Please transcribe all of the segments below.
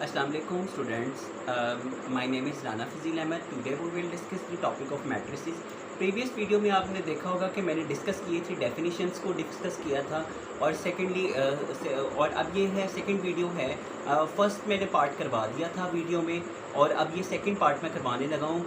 Assalamu alaikum students. My name is Rana Fazil Ahmed. Today we will discuss the topic of matrices. Previous video में आपने देखा होगा कि मैंने discuss किए थे, डेफिनेशंस को डिस्कस किया था और सेकेंडली और अब ये है सेकंड वीडियो है। फर्स्ट मैंने पार्ट करवा दिया था वीडियो में और अब ये सेकंड पार्ट मैं करवाने लगा हूँ।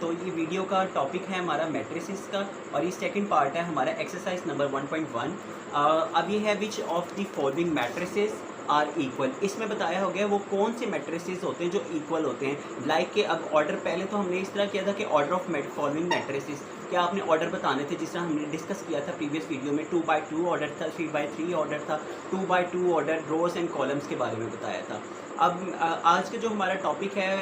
तो ये वीडियो का टॉपिक है हमारा मैट्रिसेस का और ये सेकंड पार्ट है हमारा एक्सरसाइज नंबर 1.1। अब ये है which of the following matrices are equal. इसमें बताया हो गया वो कौन से मैट्रिसेस होते हैं जो इक्वल होते हैं। लाइक के अब ऑर्डर पहले तो हमने इस तरह किया था कि ऑर्डर ऑफ फॉलोइंग मैट्रिसेस, क्या आपने ऑर्डर बताने थे जिस तरह हमने डिस्कस किया था प्रीवियस वीडियो में। 2x2 ऑर्डर था, 3x3 ऑर्डर था, 2x2 order, rose and columns के बारे में बताया था। अब आज का जो हमारा टॉपिक है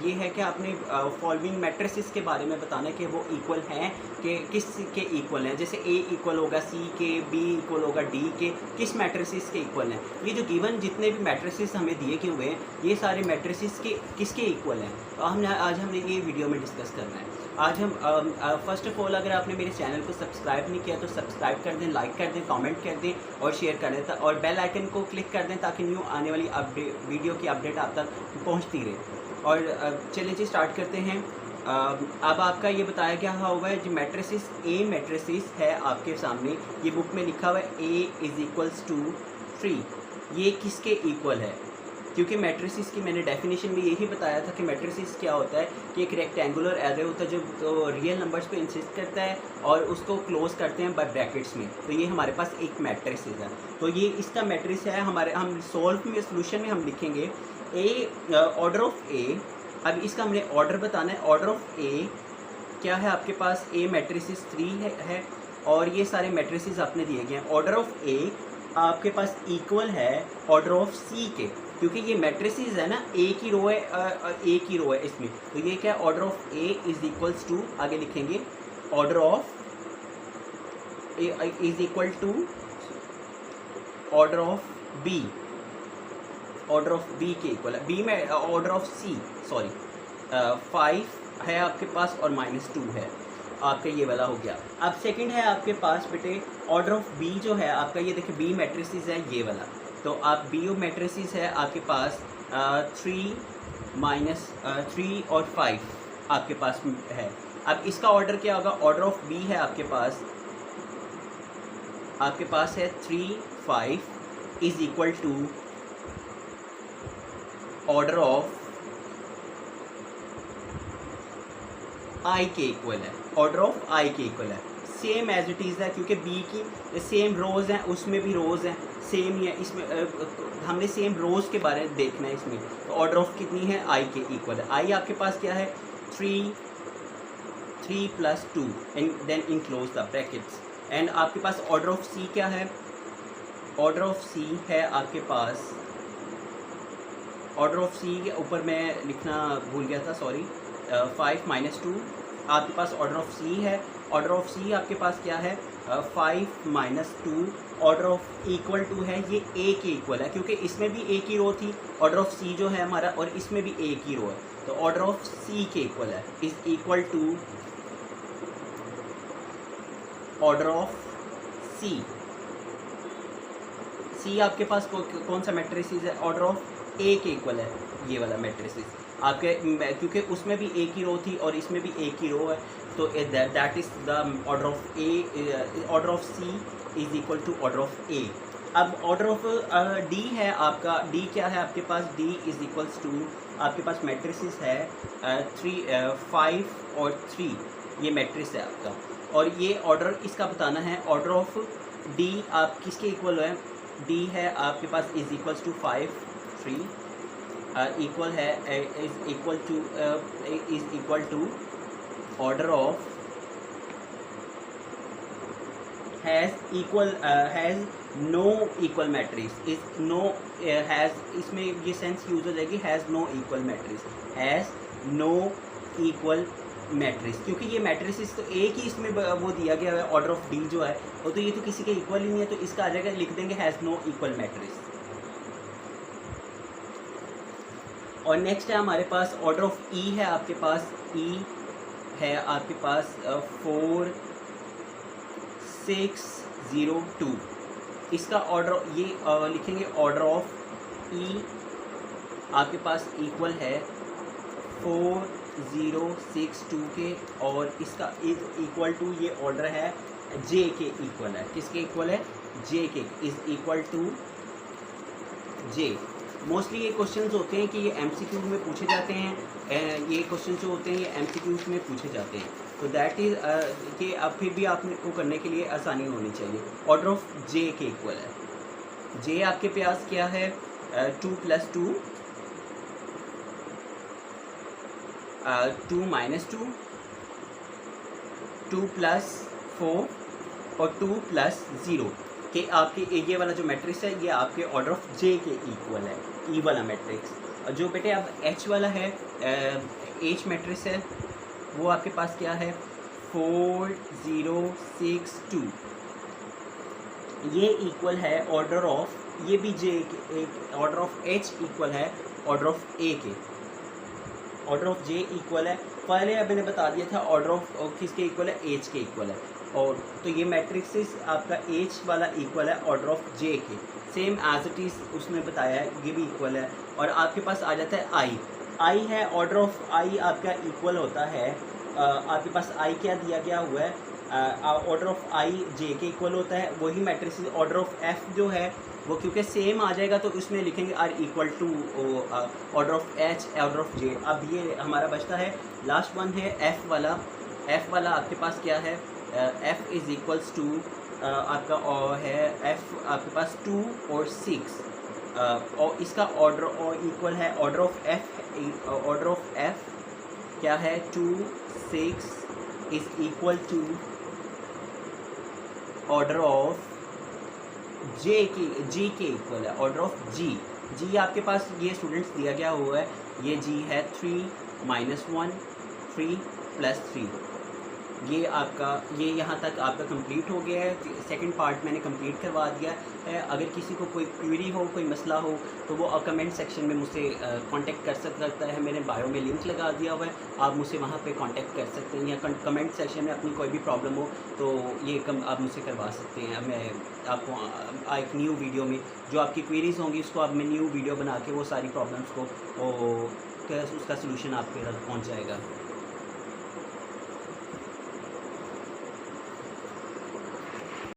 ये है कि आपने फॉलोइंग मैट्रिसेस के बारे में बताना है कि वो इक्वल हैं कि किस के इक्वल हैं। जैसे ए इक्वल होगा सी के, बी इक्वल होगा डी के, किस मैट्रिसेस के इक्वल हैं। ये जो गिवन जितने भी मैट्रिसेस हमें दिए गए हुए हैं ये सारे मैट्रिसेस के किसके इक्वल हैं, तो आज हमने ये वीडियो में डिस्कस करना है। आज हम फर्स्ट ऑफ ऑल अगर आपने मेरे चैनल को सब्सक्राइब नहीं किया तो सब्सक्राइब कर दें, लाइक कर दें, कमेंट कर दें और शेयर कर दें और बेल आइकन को क्लिक कर दें ताकि न्यू आने वाली वीडियो की अपडेट आप तक पहुंचती रहे। और चलिए जी स्टार्ट करते हैं। अब आपका ये बताया गया हुआ है जो मैट्रिसेस ए मैट्रिसेस है आपके सामने, ये बुक में लिखा हुआ है ए इज़ इक्वल्स टू 3। ये किसके इक्वल है, क्योंकि मैट्रिसेस की मैंने डेफिनेशन में यही बताया था कि मैट्रिसेस क्या होता है कि एक रेक्टेंगुलर एरे होता है जो तो रियल नंबर्स पे इंसिस्ट करता है और उसको क्लोज करते हैं बाय ब्रैकेट्स में। तो ये हमारे पास एक मैट्रिसेस है, तो ये इसका मैट्रिक्स है हमारे। हम सॉल्व में सोल्यूशन में हम लिखेंगे ए ऑर्डर ऑफ ए। अब इसका हमने ऑर्डर बताना है। ऑर्डर ऑफ ए क्या है आपके पास, ए मैट्रिसेस 3 है और ये सारे मैट्रिसेस आपने दिए गए हैं। ऑर्डर ऑफ ए आपके पास इक्वल है ऑर्डर ऑफ सी के, क्योंकि ये मैट्रिसेस है ना, ए की रो है, ए की रो है इसमें। तो ये क्या है, order of A is equals to, आगे लिखेंगे order of A is equal to order of B. Order of B के इक्वल है, बी में ऑर्डर ऑफ सी, सॉरी 5 है आपके पास और -2 है आपका, ये वाला हो गया। अब सेकंड है आपके पास बेटे ऑर्डर ऑफ बी जो है आपका, ये देखिए बी मैट्रिसेस है ये वाला। तो आप बी मैट्रिसेस है आपके पास 3 और 5 आपके पास है। अब इसका ऑर्डर क्या होगा, ऑर्डर ऑफ बी है आपके पास है 3 5 is equal to order of I के इक्वल है, ऑर्डर ऑफ आई के इक्वल है। सेम एज इट इज़ है क्योंकि बी की सेम रोज़ हैं, उसमें भी रोज़ हैं सेम ही है। इसमें हमने सेम रोज़ के बारे में देखना है इसमें। तो ऑर्डर ऑफ कितनी है, आई के इक्वल है। आई आपके पास क्या है 3 + 2 and then enclose the brackets. And आपके पास ऑर्डर ऑफ सी क्या है, ऑर्डर ऑफ सी है आपके पास, ऑर्डर ऑफ सी के ऊपर मैं लिखना भूल गया था, सॉरी 5 - 2 आपके पास ऑर्डर ऑफ सी है। ऑर्डर ऑफ सी आपके पास क्या है 5 - 2, ऑर्डर ऑफ इक्वल टू है, ये ए के इक्वल है क्योंकि इसमें भी ए की रो थी। ऑर्डर ऑफ सी जो है हमारा और इसमें भी ए की रो है, तो ऑर्डर ऑफ सी के इक्वल है, is equal to order of C. C आपके पास कौन सा मैट्रिसेस है, ऑर्डर ऑफ ए के इक्वल है ये वाला मैट्रिसेस आपके, क्योंकि उसमें भी ए की रो थी और इसमें भी ए की रो है। तो that is the order of A, order of C is equal to order of A. अब ऑर्डर ऑफ डी है आपका, डी क्या है आपके पास, डी इज इक्वल्स टू आपके पास मैट्रिसेस है 5 और 3, ये मैट्रिक्स है आपका। और ये ऑर्डर इसका बताना है, ऑर्डर ऑफ डी आप किसके इक्वल है, डी है आपके पास इज इक्वल्स टू 5 3 इक्वल है is equal to order of has no equal matrix, is no has, इसमें ये सेंस यूज हो जाएगी has no equal matrix, has no equal matrix, क्योंकि ये मैट्रिसेस तो एक ही इसमें वो दिया गया है ऑर्डर ऑफ डी जो है वो, तो ये तो किसी के इक्वल ही नहीं है, तो इसका आ जाएगा, लिख देंगे हैज़ नो इक्वल मैट्रिक्स। और नेक्स्ट है हमारे पास ऑर्डर ऑफ ई है आपके पास, ई है आपके पास 4 6 0 2। इसका ऑर्डर ये लिखेंगे ऑर्डर ऑफ ई आपके पास इक्वल है 4062 के, और इसका इक्वल टू ये ऑर्डर है जे के इक्वल है। किसके इक्वल है? J K is equal to J. Mostly ये क्वेश्चंस होते हैं कि ये एमसीक्यू में पूछे जाते हैं, ये क्वेश्चन जो होते हैं ये एमसीक्यूज में पूछे जाते हैं। तो दैट इज़ कि अब फिर भी आपको करने के लिए आसानी होनी चाहिए। ऑर्डर ऑफ जे के इक्वल है, जे आपके पास क्या है 2 + 2 2 - 2 2 + 4 और 2 + 0 कि आपके ये वाला जो मैट्रिक्स है ये आपके ऑर्डर ऑफ जे के इक्वल है, ई वाला मैट्रिक्स। और जो बेटे अब एच वाला है, एच मैट्रिक्स है, वो आपके पास क्या है 4062। ये इक्वल है ऑर्डर ऑफ, ये भी जे के, ऑर्डर ऑफ एच इक्वल है ऑर्डर ऑफ ए के। ऑर्डर ऑफ जे इक्वल है, पहले अब मैंने बता दिया था ऑर्डर ऑफ किसके इक्वल है, एच के इक्वल है। और तो ये मैट्रिक्स आपका एच वाला इक्वल है ऑर्डर ऑफ जे के, सेम एज इट इज़ उसने बताया है, ये भी इक्वल है। और आपके पास आ जाता है आई है, ऑर्डर ऑफ आई आपका इक्वल होता है, आपके पास आई क्या दिया गया हुआ है, ऑर्डर ऑफ आई जे के इक्वल होता है। वही मैट्रिक्स ऑर्डर ऑफ एफ जो है वो क्योंकि सेम आ जाएगा तो उसमें लिखेंगे R equal to order of H order of J. अब ये हमारा बचता है लास्ट वन है एफ़ वाला। एफ़ वाला आपके पास क्या है, एफ़ इज़ इक्वल्स टू आपका है एफ़ आपके पास 2 और 6, और इसका ऑर्डर और इक्वल है ऑर्डर ऑफ एफ़ क्या है 2 6 is equal to order of G के इक्वल है ऑर्डर ऑफ जी आपके पास ये स्टूडेंट्स दिया गया हुआ है, ये जी है 3 - 1 3 + 3। ये आपका ये यहाँ तक आपका कंप्लीट हो गया है। सेकंड पार्ट मैंने कंप्लीट करवा दिया है। अगर किसी को कोई क्वेरी हो, कोई मसला हो तो वो कमेंट सेक्शन में मुझसे कांटेक्ट कर सकता है। मैंने बायो में लिंक लगा दिया हुआ है, आप मुझसे वहाँ पे कांटेक्ट कर सकते हैं, या कमेंट सेक्शन में अपनी कोई भी प्रॉब्लम हो तो ये आप मुझसे करवा सकते हैं। अब मैं आपको एक न्यू वीडियो में जो आपकी क्वेरीज होंगी उसको अब मैं न्यू वीडियो बना के वो सारी प्रॉब्लम्स को उसका सलूशन आपके तक पहुँच जाएगा।